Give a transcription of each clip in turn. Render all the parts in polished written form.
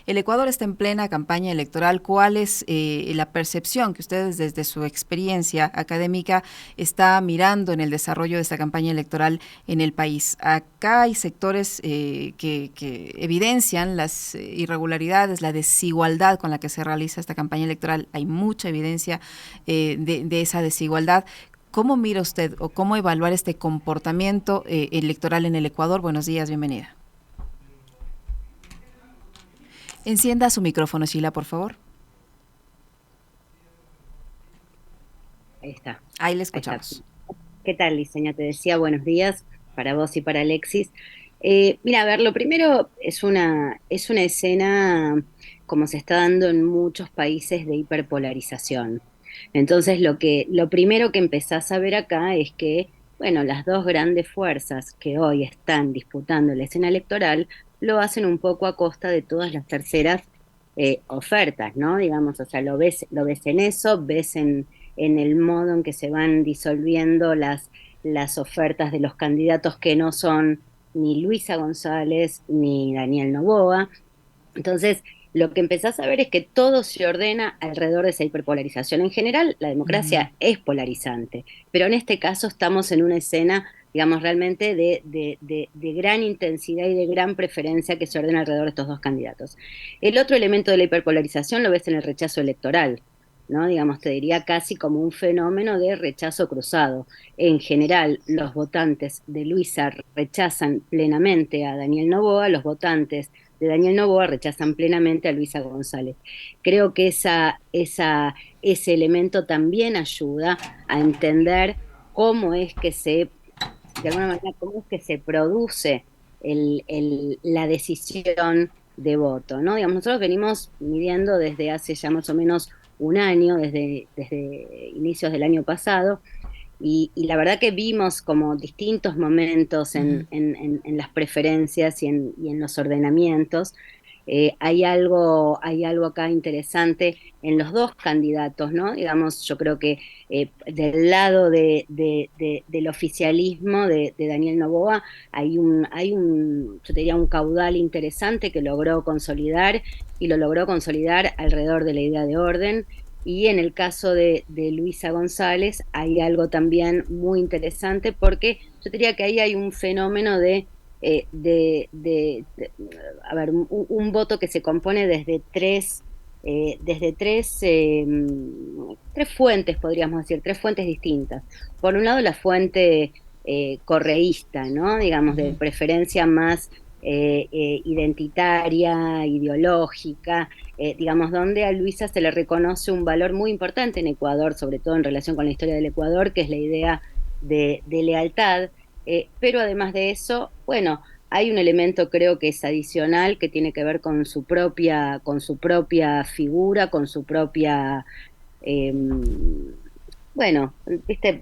El Ecuador está en plena campaña electoral. ¿Cuál es la percepción que ustedes desde su experiencia académica está mirando en el desarrollo de esta campaña electoral en el país? Acá hay sectores que evidencian las irregularidades, la desigualdad con la que se realiza esta campaña electoral. Hay mucha evidencia de esa desigualdad. ¿Cómo mira usted o cómo evaluar este comportamiento electoral en el Ecuador? Buenos días, bienvenida. Encienda su micrófono, Sheila, por favor. Ahí está, Ahí le ahí está. escuchamos. ¿Qué tal, Liceña? Te decía buenos días para vos y para Alexis. Mira, a ver, lo primero es una escena como se está dando en muchos países de hiperpolarización. Entonces, lo primero que empezás a ver acá es que, bueno, las dos grandes fuerzas que hoy están disputando la escena electoral lo hacen un poco a costa de todas las terceras ofertas, ¿no? Digamos, o sea, lo ves en eso, ves en el modo en que se van disolviendo las ofertas de los candidatos que no son ni Luisa González ni Daniel Noboa. Entonces, lo que empezás a ver es que todo se ordena alrededor de esa hiperpolarización. En general, la Uh -huh. democracia es polarizante, pero en este caso estamos en una escena, digamos, realmente de gran intensidad y de gran preferencia que se ordena alrededor de estos dos candidatos. El otro elemento de la hiperpolarización lo ves en el rechazo electoral, ¿no? Digamos, te diría casi como un fenómeno de rechazo cruzado. En general, los votantes de Luisa rechazan plenamente a Daniel Noboa, los votantes de Daniel Noboa rechazan plenamente a Luisa González. Creo que ese elemento también ayuda a entender cómo es que de alguna manera, cómo es que se produce la decisión de voto, ¿no? Digamos, nosotros venimos midiendo desde hace ya más o menos un año, desde inicios del año pasado, y la verdad que vimos como distintos momentos Uh -huh. en las preferencias y en los ordenamientos. Hay algo acá interesante en los dos candidatos, ¿no? Digamos, yo creo que del lado del oficialismo de Daniel Noboa yo te diría, un caudal interesante que logró consolidar y lo logró consolidar alrededor de la idea de orden. Y en el caso de Luisa González hay algo también muy interesante porque yo diría que ahí hay un fenómeno a ver, un voto que se compone desde tres fuentes, podríamos decir, tres fuentes distintas. Por un lado, la fuente correísta, ¿no? Uh Digamos, de -huh. preferencia más identitaria, ideológica, digamos, donde a Luisa se le reconoce un valor muy importante en Ecuador, sobre todo en relación con la historia del Ecuador, que es la idea de lealtad. Pero además de eso, bueno, hay un elemento creo que es adicional que tiene que ver con su propia figura, con su propia, eh, bueno, viste,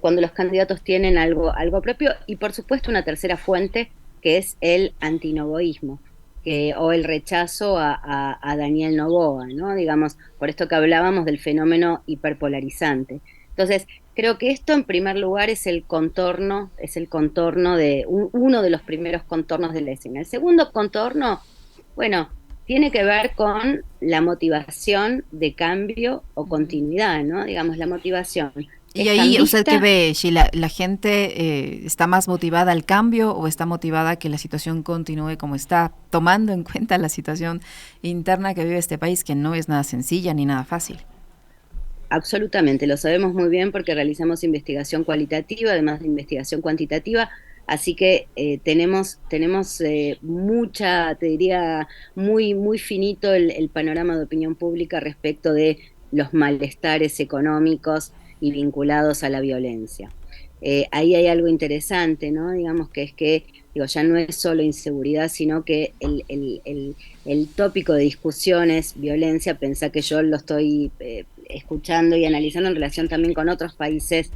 cuando los candidatos tienen algo propio, y por supuesto una tercera fuente que es el antinovoísmo, o el rechazo a Daniel Noboa, ¿no? Digamos, por esto que hablábamos del fenómeno hiperpolarizante. Entonces, creo que esto en primer lugar es el contorno uno de los primeros contornos de la escena. El segundo contorno, bueno, tiene que ver con la motivación de cambio o Uh -huh. continuidad, ¿no? Digamos, la motivación Y es ahí, ¿usted qué cambista. ve, Sheila? ¿La gente está más motivada al cambio o está motivada a que la situación continúe como está, tomando en cuenta la situación interna que vive este país, que no es nada sencilla ni nada fácil? Absolutamente, lo sabemos muy bien porque realizamos investigación cualitativa, además de investigación cuantitativa, así que tenemos mucha, te diría, muy, muy finito el panorama de opinión pública respecto de los malestares económicos y vinculados a la violencia. Ahí hay algo interesante, ¿no? Digamos que es que, digo, ya no es solo inseguridad, sino que el tópico de discusión es violencia. Pensá que yo lo estoy escuchando y analizando en relación también con otros países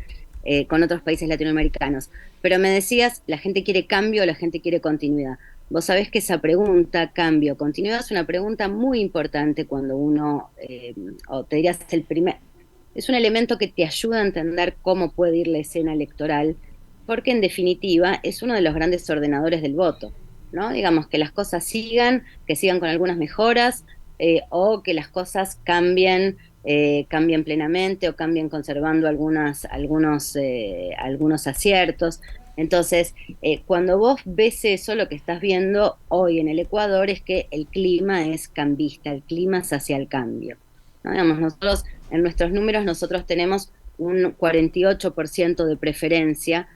latinoamericanos. Pero me decías, la gente quiere cambio, la gente quiere continuidad. Vos sabés que esa pregunta, cambio, continuidad, es una pregunta muy importante cuando uno, o te dirías es un elemento que te ayuda a entender cómo puede ir la escena electoral, porque en definitiva es uno de los grandes ordenadores del voto. ¿no? Digamos, que las cosas sigan, que sigan con algunas mejoras, o que las cosas cambien plenamente o cambien conservando algunos aciertos. Entonces, cuando vos ves eso, lo que estás viendo hoy en el Ecuador es que el clima es cambista, el clima es hacia el cambio, ¿no? Digamos, nosotros, en nuestros números, nosotros tenemos un 48% de preferencia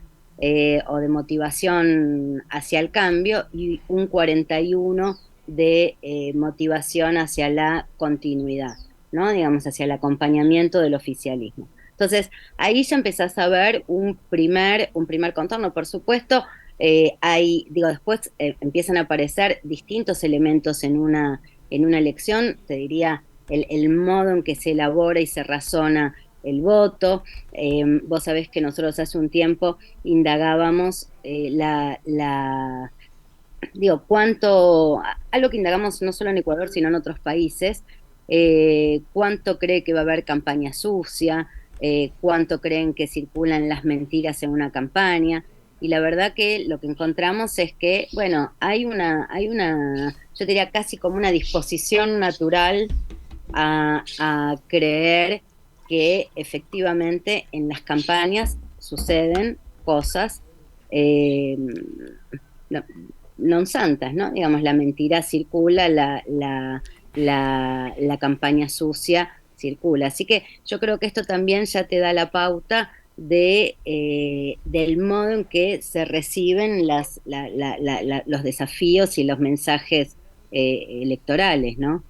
o de motivación hacia el cambio y un 41% de motivación hacia la continuidad, ¿no? Digamos, hacia el acompañamiento del oficialismo. Entonces, ahí ya empezás a ver un primer contorno. Por supuesto, después empiezan a aparecer distintos elementos en una elección, te diría, el modo en que se elabora y se razona el voto. Vos sabés que nosotros hace un tiempo indagábamos algo que indagamos no solo en Ecuador, sino en otros países, cuánto cree que va a haber campaña sucia, cuánto creen que circulan las mentiras en una campaña. Y la verdad que lo que encontramos es que, bueno, yo diría casi como una disposición natural a creer que efectivamente en las campañas suceden cosas eh, no, non santas, ¿no? Digamos, la mentira circula, la campaña sucia circula. Así que yo creo que esto también ya te da la pauta del modo en que se reciben los desafíos y los mensajes electorales, ¿no?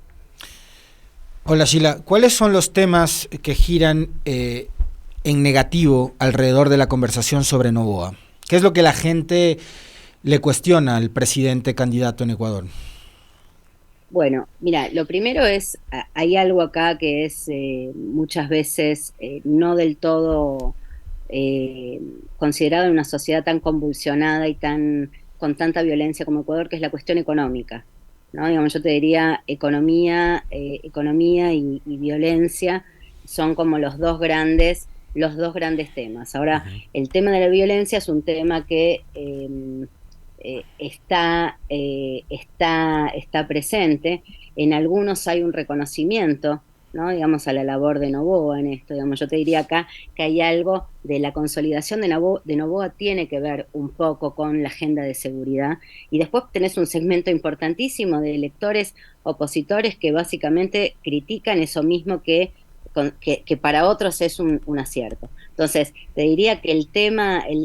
Hola Sheila, ¿cuáles son los temas que giran en negativo alrededor de la conversación sobre Noboa? ¿Qué es lo que la gente le cuestiona al presidente candidato en Ecuador? Bueno, mira, lo primero es, hay algo acá que es muchas veces no del todo considerado en una sociedad tan convulsionada y con tanta violencia como Ecuador, que es la cuestión económica, ¿no? Digamos, yo te diría economía y violencia son como los dos grandes temas. Ahora, el tema de la violencia es un tema que está presente. En algunos hay un reconocimiento, ¿no? Digamos, a la labor de Noboa en esto. Digamos, yo te diría acá que hay algo de la consolidación de Noboa tiene que ver un poco con la agenda de seguridad. Y después tenés un segmento importantísimo de electores opositores que básicamente critican eso mismo que para otros es un acierto. Entonces, te diría que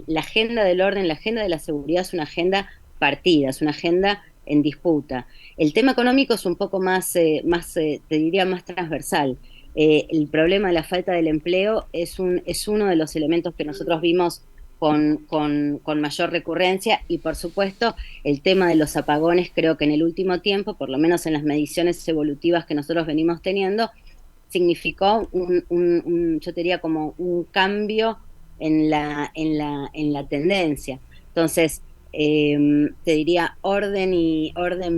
la agenda del orden, la agenda de la seguridad es una agenda partida, es una agenda en disputa. El tema económico es un poco te diría, más transversal. El problema de la falta del empleo es uno de los elementos que nosotros vimos con mayor recurrencia y, por supuesto, el tema de los apagones. Creo que en el último tiempo, por lo menos en las mediciones evolutivas que nosotros venimos teniendo, significó yo diría como un cambio en la tendencia. Entonces, te diría orden,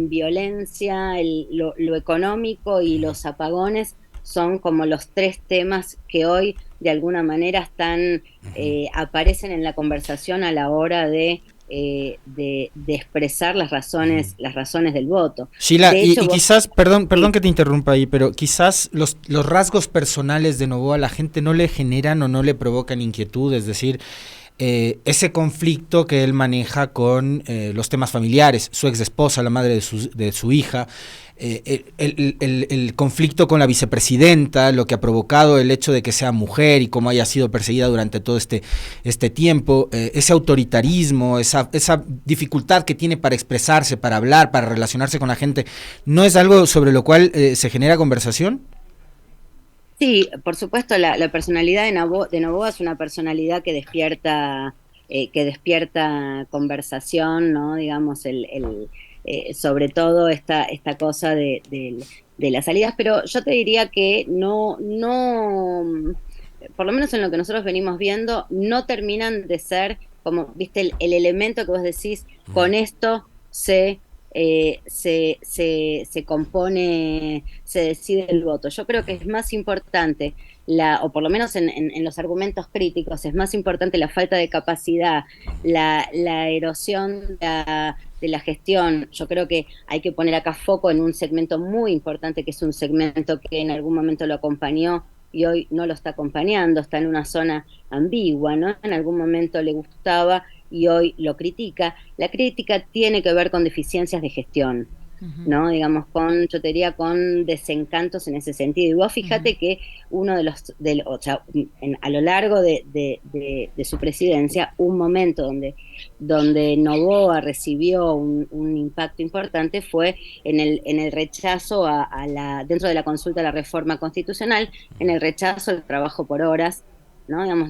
violencia, lo económico y los apagones son como los tres temas que hoy de alguna manera aparecen en la conversación a la hora de expresar las razones del voto. Sheila, De hecho, y quizás, perdón que te interrumpa ahí, pero quizás los rasgos personales de Noboa a la gente no le generan o no le provocan inquietud, es decir, ese conflicto que él maneja con los temas familiares, su ex esposa, la madre de su hija, el conflicto con la vicepresidenta, lo que ha provocado el hecho de que sea mujer y cómo haya sido perseguida durante todo este tiempo, ese autoritarismo, esa dificultad que tiene para expresarse, para hablar, para relacionarse con la gente, ¿no es algo sobre lo cual se genera conversación? Sí, por supuesto, la personalidad de Noboa es una personalidad que despierta conversación, ¿no? Digamos, sobre todo esta cosa de las salidas, pero yo te diría que no, por lo menos en lo que nosotros venimos viendo, no terminan de ser como, viste, el elemento que vos decís, con esto se compone, se decide el voto. Yo creo que es más importante, o por lo menos en los argumentos críticos, es más importante la falta de capacidad, la erosión de de la gestión, yo creo que hay que poner acá foco en un segmento muy importante, que es un segmento que en algún momento lo acompañó y hoy no lo está acompañando, está en una zona ambigua, ¿no? En algún momento le gustaba y hoy lo critica. La crítica tiene que ver con deficiencias de gestión, ¿no? Digamos, yo te diría, con desencantos en ese sentido. Y vos fíjate que uno de o sea, a lo largo de su presidencia, un momento donde Noboa recibió un impacto importante fue en el rechazo dentro de la consulta a la reforma constitucional, en el rechazo al trabajo por horas, ¿no? Digamos,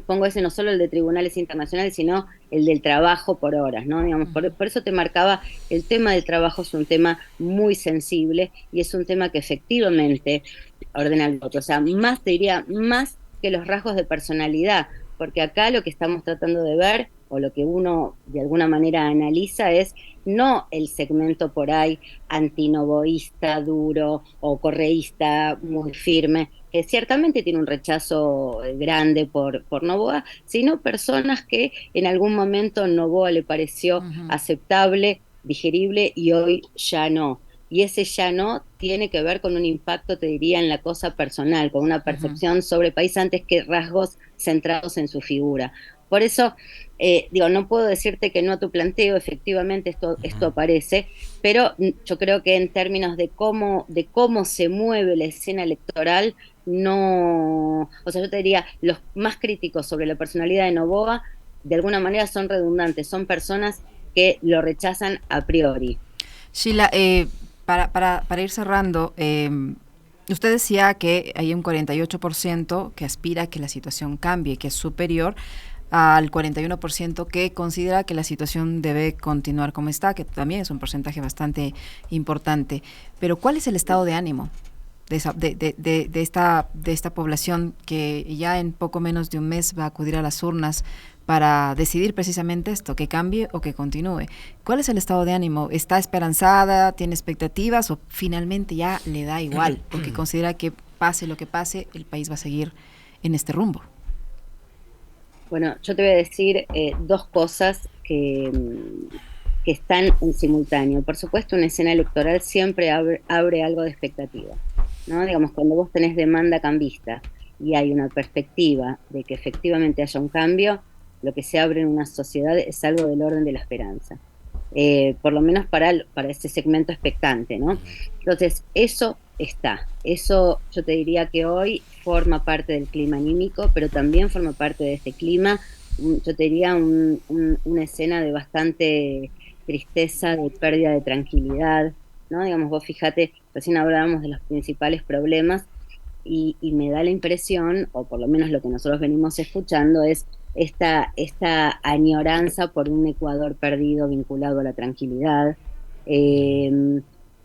pongo ese, no solo el de tribunales internacionales, sino el del trabajo por horas, ¿no? Digamos, por eso te marcaba, el tema del trabajo es un tema muy sensible y es un tema que efectivamente ordena el voto. O sea, más, te diría, más que los rasgos de personalidad, porque acá lo que estamos tratando de ver, o lo que uno de alguna manera analiza, es no el segmento por ahí antinovoísta, duro, o correísta muy firme, que ciertamente tiene un rechazo grande por Noboa, sino personas que en algún momento Noboa le pareció aceptable, digerible, y hoy ya no. Y ese ya no tiene que ver con un impacto, te diría, en la cosa personal, con una percepción sobre el país antes que rasgos centrados en su figura. Por eso, digo, no puedo decirte que no a tu planteo, efectivamente esto aparece, pero yo creo que en términos de cómo se mueve la escena electoral, no, o sea, yo te diría, los más críticos sobre la personalidad de Noboa, de alguna manera son redundantes, son personas que lo rechazan a priori. Sheila, para ir cerrando, usted decía que hay un 48% que aspira a que la situación cambie, que es superior al 41% que considera que la situación debe continuar como está, que también es un porcentaje bastante importante. Pero ¿cuál es el estado de ánimo de esta población que ya en poco menos de un mes va a acudir a las urnas para decidir precisamente esto, que cambie o que continúe? ¿Cuál es el estado de ánimo? ¿Está esperanzada, tiene expectativas o finalmente ya le da igual, porque considera que pase lo que pase, el país va a seguir en este rumbo? Bueno, yo te voy a decir dos cosas que están en simultáneo. Por supuesto, una escena electoral siempre abre algo de expectativa, ¿no? Digamos, cuando vos tenés demanda cambista y hay una perspectiva de que efectivamente haya un cambio, lo que se abre en una sociedad es algo del orden de la esperanza. Por lo menos para este segmento expectante, ¿no? Entonces, eso yo te diría que hoy forma parte del clima anímico, pero también forma parte de este clima, yo te diría una escena de bastante tristeza, de pérdida de tranquilidad, ¿no? Digamos, vos fíjate, recién hablábamos de los principales problemas y me da la impresión, o por lo menos lo que nosotros venimos escuchando, es esta añoranza por un Ecuador perdido vinculado a la tranquilidad.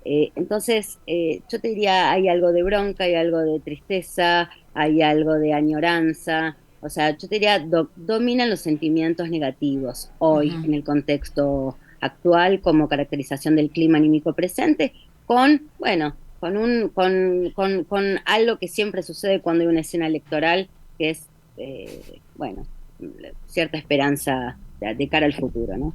Entonces, yo te diría, hay algo de bronca, hay algo de tristeza, hay algo de añoranza. O sea, yo te diría, dominan los sentimientos negativos hoy en el contexto actual como caracterización del clima anímico presente, bueno, con algo que siempre sucede cuando hay una escena electoral, que es, bueno, cierta esperanza de cara al futuro, ¿no?